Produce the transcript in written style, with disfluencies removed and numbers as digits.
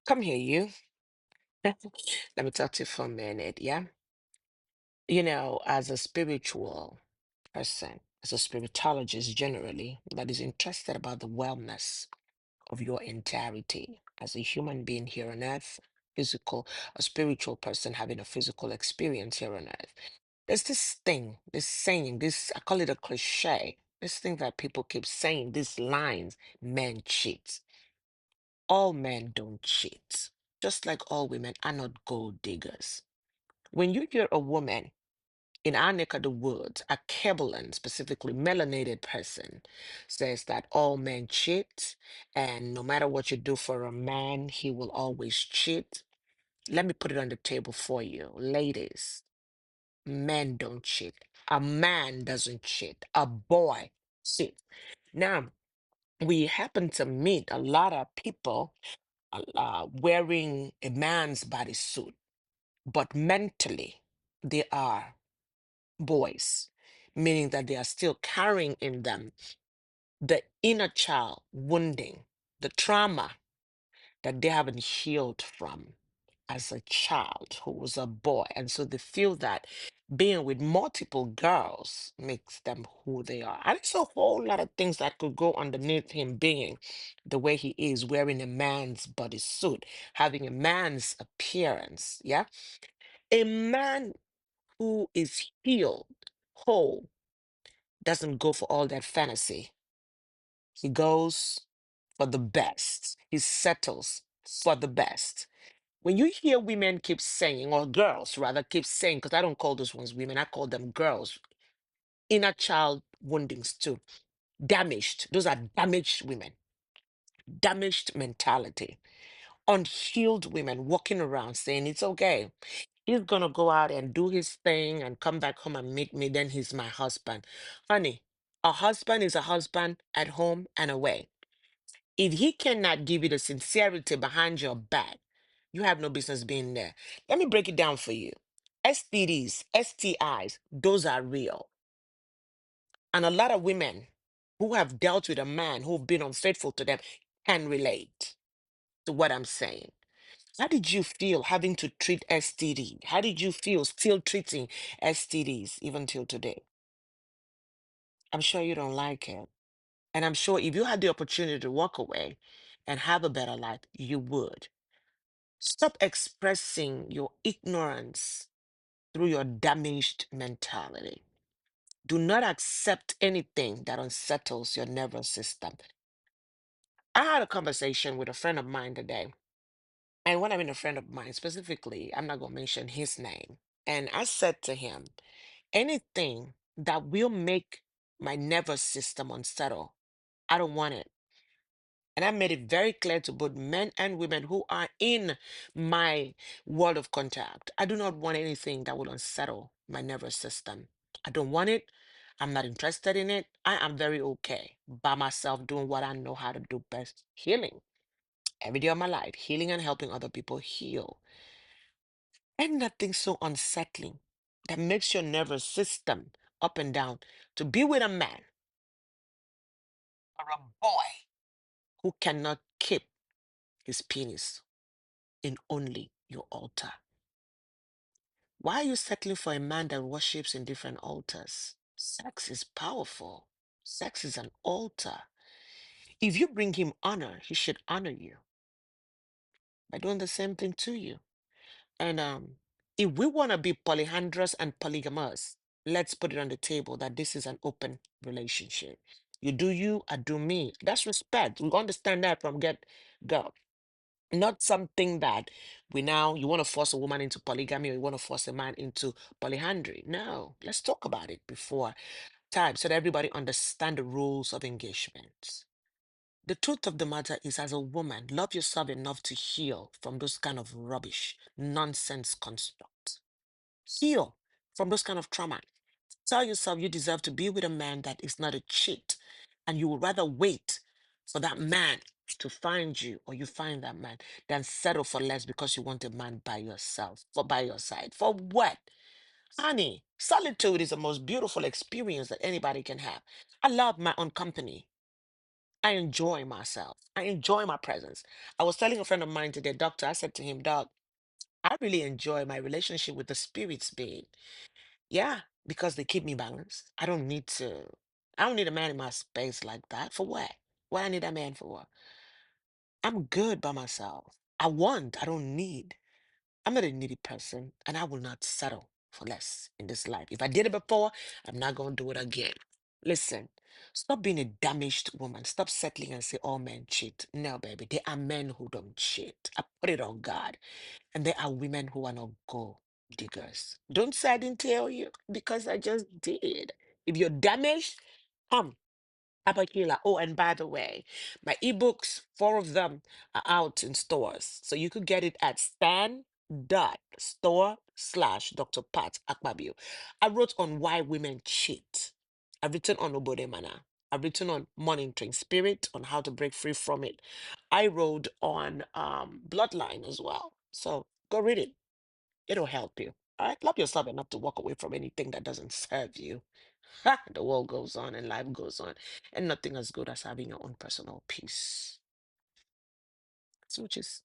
Come here, you. Let me talk to you for a minute, yeah? As a spiritual person, as a spiritologist generally, that is interested about the wellness of your entirety as a human being here on earth, a spiritual person having a physical experience here on earth. There's this thing, this saying, I call it a cliche, this thing that people keep saying, these lines, men cheat. All men don't cheat, just like all women are not gold diggers. When you hear a woman in our neck of the woods, a Kebelan, specifically melanated person, says that all men cheat, and no matter what you do for a man, he will always cheat. Let me put it on the table for you. Ladies, men don't cheat. A man doesn't cheat. A boy cheats. Now, we happen to meet a lot of people wearing a man's bodysuit, but mentally they are boys, meaning that they are still carrying in them the inner child wounding, the trauma that they haven't healed from as a child who was a boy. And so they feel that being with multiple girls makes them who they are. And it's a whole lot of things that could go underneath him being the way he is, wearing a man's bodysuit, having a man's appearance. Yeah. A man who is healed, whole, doesn't go for all that fantasy. He goes for the best. He settles for the best. When you hear women keep saying, or girls rather keep saying, because I don't call those ones women, I call them girls, inner child woundings too. Damaged. Those are damaged women, damaged mentality, unhealed women walking around saying it's okay. He's gonna go out and do his thing and come back home and meet me, then he's my husband. Honey, a husband is a husband at home and away. If he cannot give you the sincerity behind your back, you have no business being there. Let me break it down for you. STDs, STIs, those are real. And a lot of women who have dealt with a man who've been unfaithful to them can relate to what I'm saying. How did you feel having to treat STD? How did you feel still treating STDs even till today? I'm sure you don't like it. And I'm sure if you had the opportunity to walk away and have a better life, you would. Stop expressing your ignorance through your damaged mentality. Do not accept anything that unsettles your nervous system. I had a conversation with a friend of mine today. And when I mean a friend of mine specifically, I'm not going to mention his name. And I said to him, anything that will make my nervous system unsettle, I don't want it. And I made it very clear to both men and women who are in my world of contact. I do not want anything that will unsettle my nervous system. I don't want it. I'm not interested in it. I am very okay by myself doing what I know how to do best, healing every day of my life, healing and helping other people heal. And nothing so unsettling that makes your nervous system up and down to be with a man or a boy who cannot keep his penis in only your altar. Why are you settling for a man that worships in different altars? Sex is powerful. Sex is an altar. If you bring him honor, he should honor you by doing the same thing to you. And if we want to be polyandrous and polygamous, let's put it on the table that this is an open relationship. You do you, I do me. That's respect. We understand that from get go. Not something that you want to force a woman into polygamy or you want to force a man into polyandry. No, let's talk about it before time so that everybody understand the rules of engagement. The truth of the matter is, as a woman, love yourself enough to heal from those kind of rubbish, nonsense constructs. Heal from those kind of trauma. Tell yourself you deserve to be with a man that is not a cheat, and you would rather wait for that man to find you or you find that man than settle for less because you want a man by yourself, for by your side. For what? Honey, solitude is the most beautiful experience that anybody can have. I love my own company. I enjoy myself. I enjoy my presence. I was telling a friend of mine today, doctor, I said to him, Doc, I really enjoy my relationship with the spirits being. Yeah, because they keep me balanced. I don't need a man in my space like that. For what? What I need a man for? I'm good by myself. I don't need. I'm not a needy person, and I will not settle for less in this life. If I did it before, I'm not going to do it again. Listen, stop being a damaged woman. Stop settling and say all men cheat. No, baby, there are men who don't cheat. I put it on God. And there are women who are not gold diggers. Don't say I didn't tell you because I just did. If you're damaged, come. Abakila. Oh, and by the way, my ebooks, four of them are out in stores. So you could get it at stan.store/Dr. Pat Akpabio. I wrote on why women cheat. I've written on Obodemana. I've written on monitoring spirit, on how to break free from it. I wrote on bloodline as well. So go read it. It'll help you. All right. Love yourself enough to walk away from anything that doesn't serve you. The world goes on and life goes on, and nothing as good as having your own personal peace. Smooches.